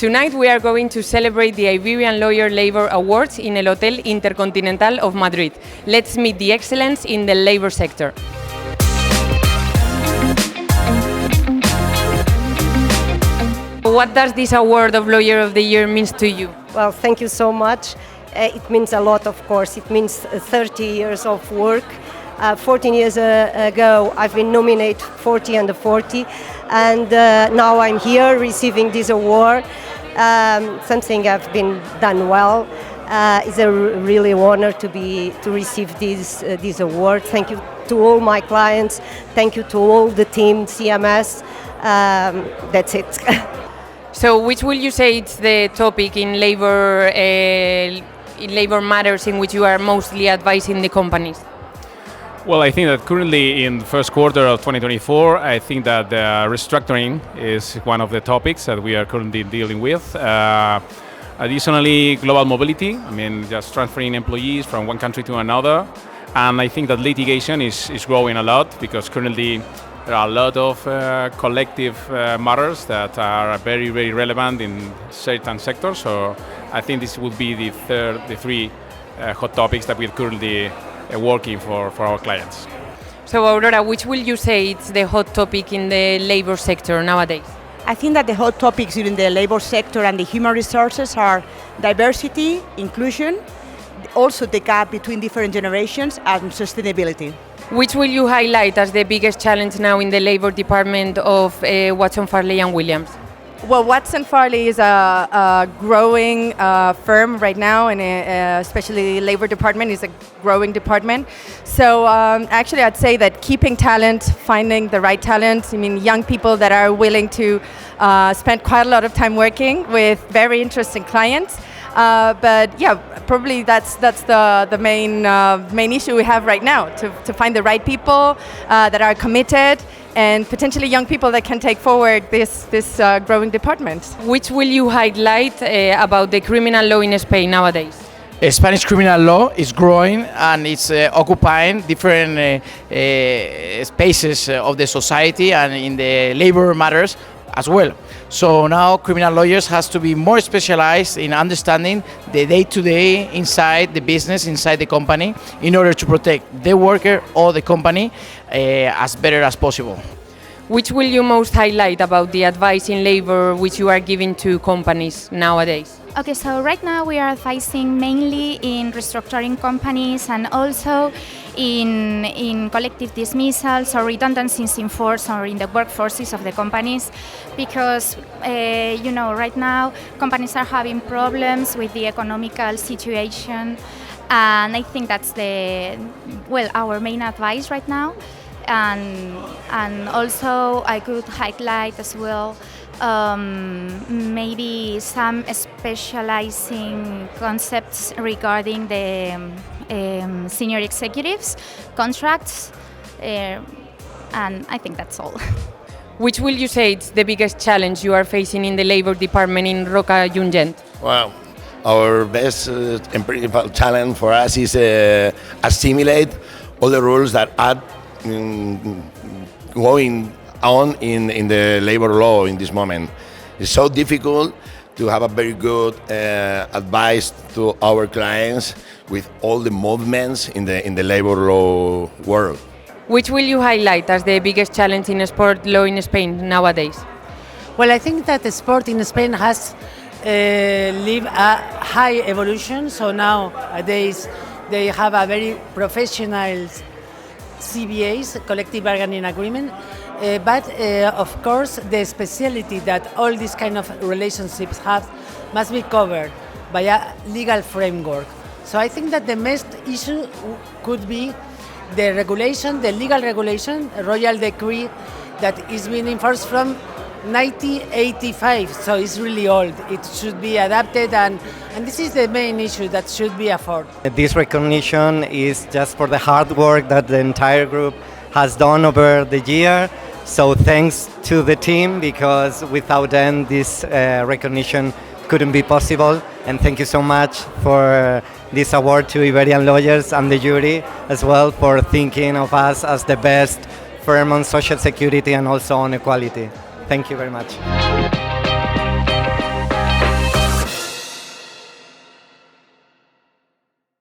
Tonight we are going to celebrate the Iberian Lawyer Labor Awards in El Hotel Intercontinental of Madrid. Let's meet the excellence in the labor sector. What does this award of Lawyer of the Year mean to you? Well, thank you so much. It means a lot, of course. It means 30 years of work. 14 years ago, I've been nominated 40 under 40, and now I'm here receiving this award. Something I've been done well. It's a really honor to receive this award. Thank you to all my clients. Thank you to all the team, CMS. That's it. So, which will you say is the topic in labor matters in which you are mostly advising the companies? Well, I think that currently in the first quarter of 2024, I think that restructuring is one of the topics that we are currently dealing with. Additionally, global mobility, just transferring employees from one country to another. And I think that litigation is growing a lot because currently there are a lot of collective matters that are very, very relevant in certain sectors. So I think this would be the three hot topics that we're currently working for our clients. So Aurora, which will you say is the hot topic in the labor sector nowadays? I think that the hot topics in the labor sector and the human resources are diversity, inclusion, also the gap between different generations, and sustainability. Which will you highlight as the biggest challenge now in the labor department of Watson Farley & Williams? Well, Watson Farley is a growing firm right now, and especially the labor department is a growing department. So actually I'd say that keeping talent, finding the right talent, young people that are willing to spend quite a lot of time working with very interesting clients. But yeah, probably that's the main issue we have right now, to find the right people that are committed and potentially young people that can take forward this growing department. Which will you highlight about the criminal law in Spain nowadays? Spanish criminal law is growing and it's occupying different spaces of the society and in the labor matters as well. So now criminal lawyers has to be more specialized in understanding the day-to-day inside the business, inside the company, in order to protect the worker or the company as better as possible. Which will you most highlight about the advice in labor which you are giving to companies nowadays? Okay, so right now we are advising mainly in restructuring companies and also in collective dismissals or redundancies in force or in the workforces of the companies, because right now companies are having problems with the economical situation, and I think that's our main advice right now. And also I could highlight as well maybe some specializing concepts regarding the senior executives contracts, and I think that's all. Which will you say is the biggest challenge you are facing in the labor department in Roca Jungent? Well, our best and principal challenge for us is assimilate all the rules that are going on in the labor law in this moment. It's so difficult to have a very good advice to our clients with all the movements in the labor law world. Which will you highlight as the biggest challenge in sport law in Spain nowadays? Well, I think that the sport in Spain has lived a high evolution. So nowadays they have a very professional CBAs, collective bargaining agreement, but of course the speciality that all these kind of relationships have must be covered by a legal framework. So I think that the most issue could be the regulation, the legal regulation, a royal decree that is being enforced from 1985, so it's really old. It should be adapted, and this is the main issue that should be afforded. This recognition is just for the hard work that the entire group has done over the year. So thanks to the team, because without them this recognition couldn't be possible. And thank you so much for this award to Iberian lawyers and the jury as well for thinking of us as the best firm on social security and also on equality. Thank you very much.